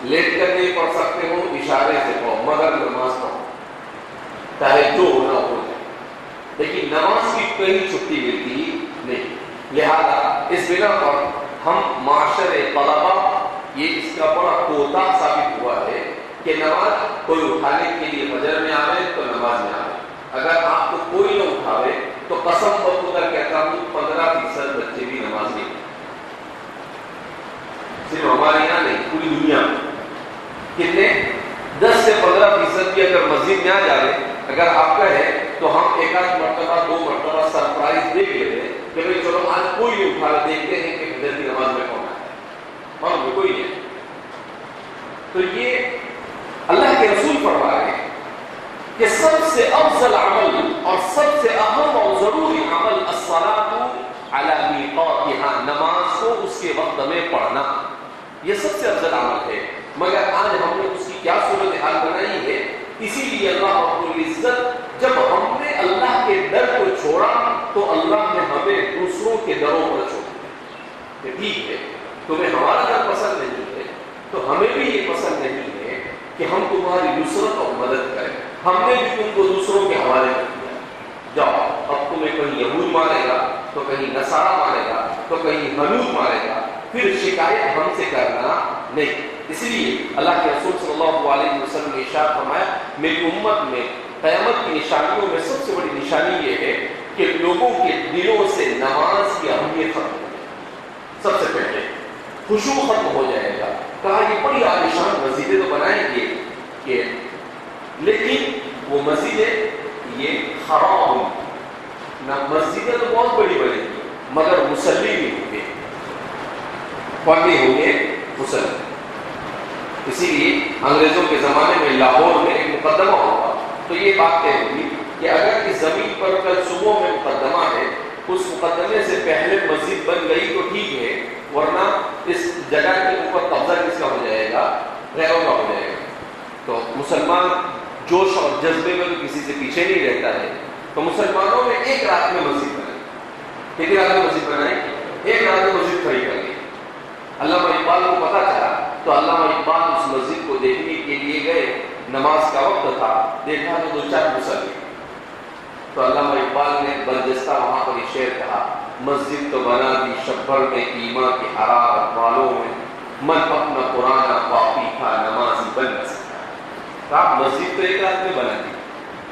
لیٹ کر نہیں پڑھ سکتے ہو, اشارے سے پڑھو, مگر نماز پڑھو, چاہے جو ہونا ہو جائے. لیکن نماز کی کہیں چھٹی ملتی نہیں. لہذا اس بنا پر ہم معاشرے طلباء یہ اس کا بڑا کوتاہ ثابت ہوا ہے کہ نماز کوئی اٹھانے کے لیے فجر میں آوے تو نماز میں آوے. اگر آپ کو کوئی نہ اٹھاوے تو قسم بخدا کہتا ہوں 15% بچے بھی نماز نہیں. صرف ہمارے یہاں نہیں, پوری دنیا میں کتنے 10 سے 15% بھی اگر مسجد میں آ جائے, اگر آپ کا ہے تو ہم ایک آدھ مرتبہ 2 مرتبہ سرپرائز دیکھ لیتے ہیں کہ بھائی چلو آج کوئی نہیں اٹھا رہا, دیکھتے ہیں کہ فجر کی نماز میں کون آیا, اور میں کوئی نہیں. تو یہ اللہ کے رسول فرما رہے ہیں کہ سب سے افضل عمل اور سب سے اہم اور ضروری عمل الصلاۃ علی میقاتھا, نماز کو اس کے وقت میں پڑھنا, یہ سب سے افضل عمل ہے. مگر آج ہم نے اس کی کیا صورتحال بنائی ہے. اسی لیے اللہ رب العزت جب ہم نے اللہ کے در کو چھوڑا تو اللہ نے ہمیں دوسروں کے دروں پر چھوڑا. ٹھیک ہے, تمہیں ہمارا در پسند نہیں ہے تو ہمیں بھی یہ پسند نہیں ہے کہ ہم تمہاری نصرت اور مدد کریں. ہم نے بھی تم کو دوسروں کے حوالے کر دیا, جاؤ اب تمہیں کہیں یہود مارے گا, تو کہیں نصارہ مانے گا تو کہیں ہنود مانے گا، پھر شکایت ہم سے کرنا نہیں۔ اس لیے اللہ کے رسول صلی اللہ علیہ وسلم نے ارشاد فرمایا میری امت میں قیامت کی نشانیوں میں سب سے بڑی نشانی یہ ہے کہ لوگوں کے دلوں سے نماز کی اہمیت ختم ہو جائے، سب سے پہلے خشوع ختم ہو جائے گا۔ کہا یہ بڑی عالیشان مسجدیں تو بنائیں گے کہ لیکن وہ مسجدیں یہ خراب ہوں نہ، مسجدیں تو بہت بڑی بنیں گی مگر مصلی نہیں ہوں گے، پڑھنے ہوں گے مصلی۔ اسی لیے انگریزوں کے زمانے میں لاہور میں ایک مقدمہ ہوا تو یہ بات طے ہوئی کہ اگر اس زمین پر کل صبح میں مقدمہ ہے، اس مقدمے سے پہلے مسجد بن گئی تو ٹھیک ہے، ورنہ اس جگہ کے اوپر قبضہ کس کا ہو جائے گا؟ غیروں کا ہو جائے گا۔ تو مسلمان جوش اور جذبے میں تو کسی سے پیچھے نہیں رہتا ہے، تو مسلمانوں نے ایک رات میں مسجد بنائی۔ کتنی رات میں مسجد بنائی؟ ایک رات میں مسجد کھڑی کر لی۔ علامہ اقبال کو پتا چلا تو علامہ اقبال اس مسجد کو دیکھنے کے لیے گئے، نماز کا وقت تھا، دیکھا تو 2-4 مصلی۔ تو علامہ اقبال نے برجستہ وہاں پر یہ شعر کہا، مسجد تو بنا دی شب بھر میں ایمان کی حرارت والوں میں، من اپنا پرانا پاپی تھا نمازی بن نہ سکتا۔ کہا مسجد تو ایک رات میں بنا دی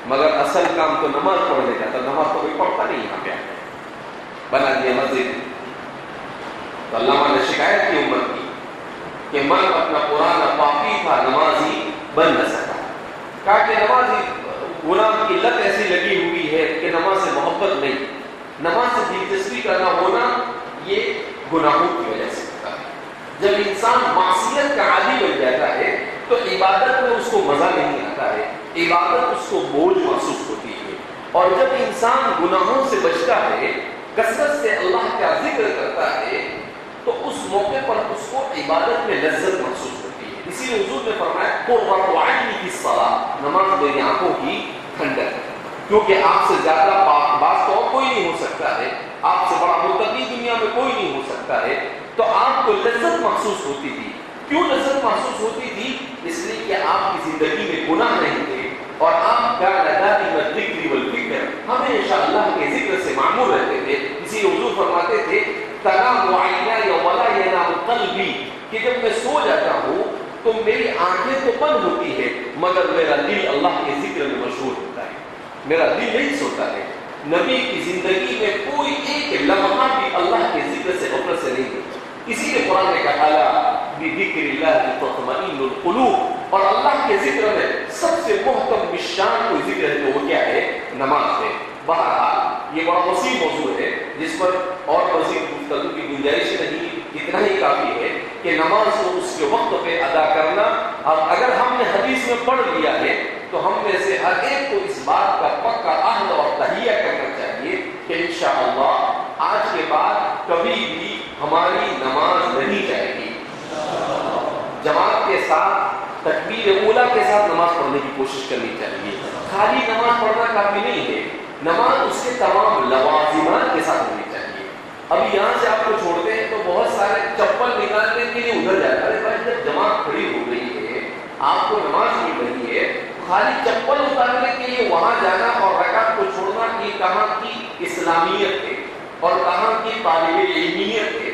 مگر اصل کام تو نماز پڑھنے کا تھا، نماز تو کوئی پڑھتا نہیں یہاں پہ، بنا دیا مسجد۔ تو علامہ نے شکایت کی امت کی کہ من اپنا پرانا پاپی تھا نمازی بن نہ سکا۔ کہا کہ نمازی گناہ کی لت ایسی لگی ہوئی ہے کہ نماز سے محبت نہیں، نماز سے دلچسپی کا نہ ہونا یہ گناہوں کی وجہ سے ہوتا ہے۔ جب انسان معصیت کا عادی بن جاتا ہے تو عبادت میں اس کو مزہ نہیں آتا ہے، عبادت اس کو بوجھ محسوس ہوتی ہے، اور جب انسان گناہوں سے بچتا ہے، کثرت سے اللہ کا ذکر کرتا ہے، تو اس موقع پر اس کو عبادت میں لذت محسوس ہوتی ہے۔ اسی لیے حضور نے فرمایا قرۃ عین کی الصلاۃ، نماز میری آنکھوں کی ٹھنڈک ہے، کیونکہ آپ سے زیادہ باز تو کوئی نہیں ہو سکتا ہے، آپ سے بڑا متقی دنیا میں کوئی نہیں ہو سکتا ہے، تو آپ کو لذت محسوس ہوتی تھی۔ کیوں لذت محسوس ہوتی تھی؟ اس لیے کہ آپ کی زندگی میں گناہ نہیں تھے اور آپ کا دائم الذکر والفکر ہمیشہ اللہ کے ذکر سے معمور رہتے تھے۔ اسی لیے حضور فرماتے تھے تنام عینای ولا ینام قلبی، کہ جب میں سو جاتا ہوں تو میری آنکھیں تو بند ہوتی ہے مگر میرا دل اللہ کے ذکر میں مشغول ہوتا ہے، میرا دل نہیں سوتا ہے۔ نبی کی زندگی میں کوئی ایک لمحہ بھی اللہ کے ذکر سے غفلت سے نہیں ہوتا۔ اسی لیے قرآن نے کہا بذکر اللہ تطمئن القلوب، اور اللہ کے ذکر میں سب سے محترم بشان کوئی ذکر ہے تو وہ کیا ہے؟ نماز ہے۔ بہرحال یہ بڑا وسیع موضوع ہے جس پر اور مزید گفتگو کی گنجائش نہیں، اتنا ہی کافی ہے کہ نماز کو اس کے وقت پہ ادا کرنا، اور اگر ہم نے حدیث میں پڑھ لیا ہے تو ہم میں سے ہر ایک کو اس بات کا پکا عہد اور تہیہ کرنا چاہیے کہ انشاءاللہ آج کے بعد کبھی بھی ہماری نماز نہیں جائے گی۔ جماعت کے ساتھ تکبیر اولیٰ کے ساتھ نماز پڑھنے کی کوشش کرنی چاہیے۔ خالی نماز پڑھنا کافی نہیں ہے، نماز اس کے تمام لوازمات کے ساتھ ہونی چاہیے۔ ابھی یہاں سے آپ کو چھوڑتے ہیں تو بہت سارے چپل نکالنے کے لیے ادھر جاتا ہے، بھائی جب جماعت کھڑی ہو گئی ہے، آپ کو نماز مل رہی ہے، خالی چپل اتارنے کے لیے وہاں جانا اور رکعت کو چھوڑنا، یہ کہاں کی اسلامیت ہے اور کہاں کی طالب علمیت ہے؟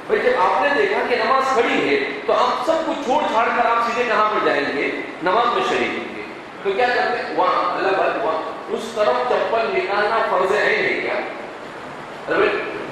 بھائی جب آپ نے دیکھا کہ نماز کھڑی ہے تو آپ سب کچھ چھوڑ چھاڑ کر آپ سیدھے کہاں پر جائیں گے؟ نماز میں شریک ہوں گے۔ تو کیا کرتے ہیں وہاں اللہ بھائی وہاں اس طرف چپل نکالنا فرض عین ہے کیا؟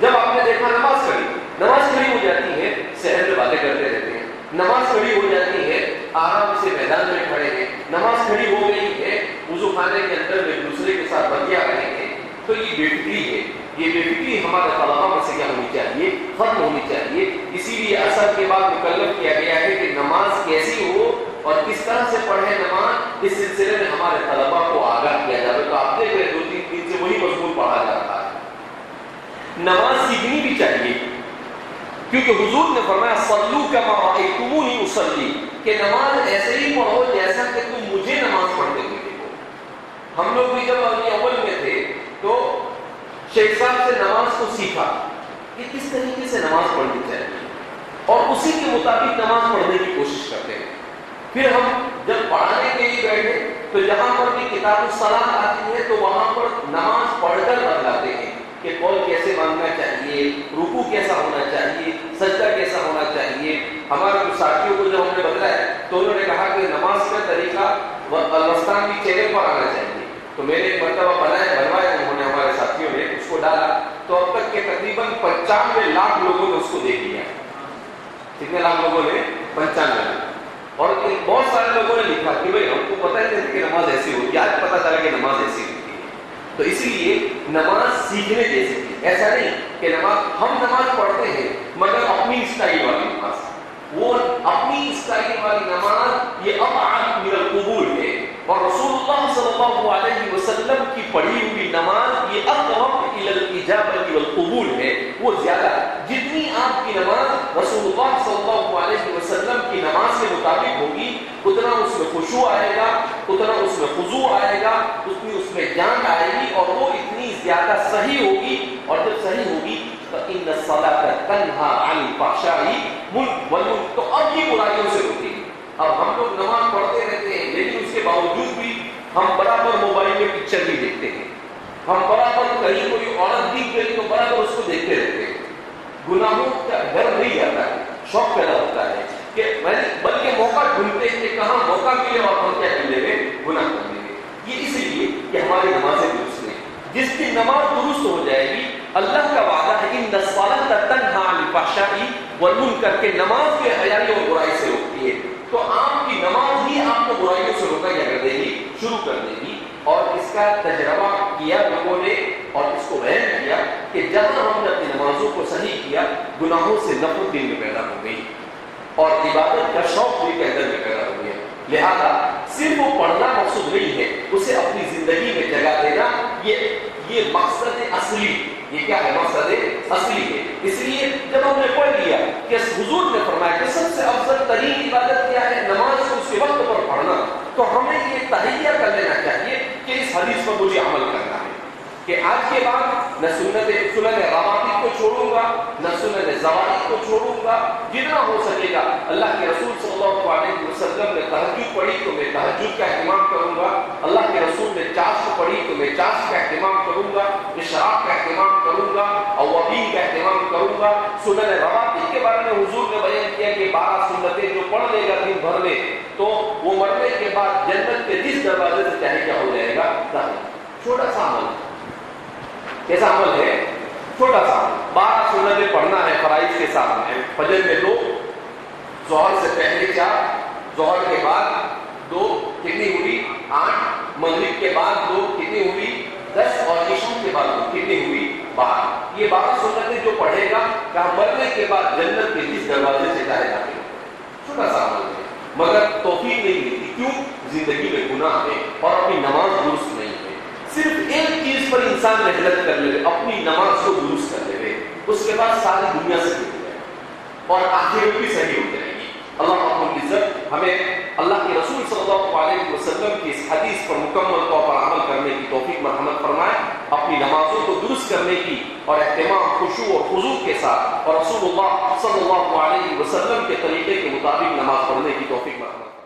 جب آپ نے دیکھا نماز کھڑی ہو جاتی ہے، صحن میں باتیں کرتے رہتے ہیں، نماز کھڑی ہو جاتی ہے، آرام سے میدان میں کھڑے ہیں، نماز کھڑی ہو گئی ہے، وضو خانے کے اندر ایک دوسرے کے ساتھ بتیا رہے ہیں، تو یہ بے فکری ہے۔ یہ بے فکری ہمارے طلباء میں سے کیا ہونی چاہیے؟ ختم ہونی چاہیے۔ اسی لیے عصر کے بعد مکلف کیا گیا ہے کہ نماز کیسی ہو اور کس طرح سے پڑھے نماز، اس سلسلے میں ہمارے طلباء کو آگاہ کیا جائے۔ تو آپ دیکھ رہے 2-3 دن سے وہی مضمون پڑھا جاتا ہے۔ نماز سیکھنی بھی چاہیے کیونکہ حضور نے فرمایا صلو کما رأیتمونی اصلی، کہ نماز ایسے ہی پڑھو جیسا کہ تم مجھے نماز پڑھتے ہوئے دیکھو۔ ہم لوگ بھی جب اول میں تھے تو شیخ صاحب سے نماز کو سیکھا کہ کس طریقے سے نماز پڑھنی چاہیے اور اسی کے مطابق نماز پڑھنے کی کوشش کرتے ہیں۔ پھر ہم جب پڑھانے کے لیے بیٹھے تو جہاں پر بھی کتاب الصلاۃ آتی ہے تو وہاں پر نماز پڑھ کر بتلاتے ہیں کہ قول کیسے مانگنا چاہیے، رکوع کیسا ہونا چاہیے، سجدہ کیسا ہونا چاہیے. ہمارے کچھ ساتھیوں کو جب ہم نے بتلایا تو انہوں نے کہا کہ نماز کا طریقہ الوسطان کی چہرے پر آنا چاہیے. تو میں نے ایک مرتبہ بنوایا انہوں نے، ہمارے ساتھیوں نے اس کو ڈالا تو اب تک کے تقریباً 95 لاکھ لوگوں نے اس کو دیکھ لیا. کتنے لاکھ لوگوں نے؟ 95 لاکھ. اور بہت سارے لوگوں نے لکھا کہ بھائی ہم کو پتہ نہیں تھا کہ نماز ایسی ہوتی ہے، آج پتہ چلا کہ نماز ایسی ہوتی ہے. تو اسی لیے نماز سیکھنے جیسی ہے. ایسا نہیں کہ ہم نماز پڑھتے ہیں مگر اپنی اسٹائل والی نماز. وہ اپنی اسٹائل والی نماز یہ ابعد من القبول ہے، اور رسول اللہ صلی اللہ علیہ وسلم کی پڑھی ہوئی نماز یہ اقرب الی الاجابۃ والقبول ہے. وہ زیادہ جتنی آپ کی نماز رسول اللہ صلی اللہ علیہ وسلم کی نماز کے مطابق ہوگی اتنا اس میں خشوع آئے گا، اتنا اس میں خضوع آئے گا، اتنی اس میں جان آئے گی، اور وہ اتنی زیادہ صحیح ہوگی. اور جب صحیح ہوگی فإن الصلاة تنہى عن الفحشاء والمنکر، تو اب یہ برائیوں سے روکے گی. اب ہم لوگ نماز پڑھتے رہتے ہیں لیکن اس کے باوجود بھی ہم برابر موبائل میں پکچر بھی دیکھتے ہیں، ہم برابر کہیں کوئی عورت دکھ گئی تو برابر اس کو دیکھتے رہتے ہیں. گناہوں کا ڈر نہیں جاتا ہے، شوق پیدا ہوتا ہے کہ بلکہ موقع ڈھونڈتے ہیں کہ کہاں موقع ملے اور ہم کیا کر لیں گے، گناہ کر لیں گے. یہ اس لیے کہ ہماری نمازیں درست نہیں. جس کی نماز درست ہو جائے گی اللہ کا وعدہ ہے ان الصلاۃ تنہی عن الفحشاء والمنکر، کہ نماز کے حیائی اور برائی سے روکتی ہے. تو آپ کی نماز ہی آپ کو برائیوں سے روکا کیا کر دے گی، شروع کر دے گی. اور اس کا تجربہ کیا لوگوں نے اور اس کو بیان کیا کہ جہاں ہم نے اپنی نمازوں کو صحیح کیا گناہوں سے نفرت دل میں پیدا ہو گئی اور عبادت کا شوق دل کے اندر میں پیدا ہو گیا. لہذا صرف وہ پڑھنا مقصود نہیں ہے، اسے اپنی زندگی میں جگہ دینا یہ مقصد اصلی. یہ کیا ہے؟ مقصد اصلی ہے. اس لیے جب ہم نے پڑھ لیا کہ حضور نے فرمایا کہ سب سے افضل ترین عبادت کیا ہے، نماز کو اس کے وقت پر پڑھنا، تو ہمیں یہ تہیہ کر لینا چاہیے کہ اس حدیث پر مجھے عمل کرنا ہے کہ آج کے بعد نہ سنن رواتب کو چھوڑوں گا، نہ سنن زوائد کو چھوڑوں گا. جتنا ہو سکے گا اللہ کے رسول صلی اللہ علیہ وسلم نے تہجد پڑھی تو میں تہجد کا اہتمام کروں گا، اللہ کے رسول نے چاشت پڑھی تو میں چاشت کا اہتمام کروں گا، اشراق کا اہتمام کروں گا، اوابین کا اہتمام کروں گا. سنن رواتب کے بارے میں حضور نے بیان کیا کہ 12 سنتیں جو پڑھ لے گا دن بھر میں تو وہ مرنے کے بعد جنت کے جس دروازے سے چاہے کیا ہو جائے گا داخل. چھوٹا سا عمل، کیسا عمل ہے؟ چھوٹا سا. 12 سنتیں پڑھنا ہے فرائض کے ساتھ میں. فجر میں 2، ظہر سے پہلے 4، ظہر کے بعد 2، کتنی ہوئی؟ 8، مغرب کے بعد 2، کتنی ہوئی؟ 10، اور عشاء کے بعد 2، کتنی ہوئی؟ 12. یہ 12 سنتیں جو پڑھے گا کہاں مرنے کے بعد جنت کے جس دروازے سے چاہے جاتے ہیں. چھوٹا سا عمل ہے مگر توفیق نہیں ملتی. کیوں؟ زندگی میں گناہ ہے اور اپنی نماز درست نہیں ہے. صرف ایک چیز پر انسان محنت کر لے، اپنی نماز کو درست کر لے، اس کے بعد ساری دنیا سے جڑ جائے اور آخرت بھی صحیح ہو جائے گی. اللہ رب العزت ہمیں اللہ کے رسول صلی اللہ علیہ وسلم کی اس حدیث پر مکمل طور پر عمل کرنے کی توفیق مرحمت فرمائے، اپنی نمازوں کو درست کرنے کی اور اہتمام، خشوع اور خضوع کے ساتھ اور رسول اللہ صلی اللہ علیہ وسلم کے طریقے کے مطابق نماز پڑھنے کی توفیق مرحمت.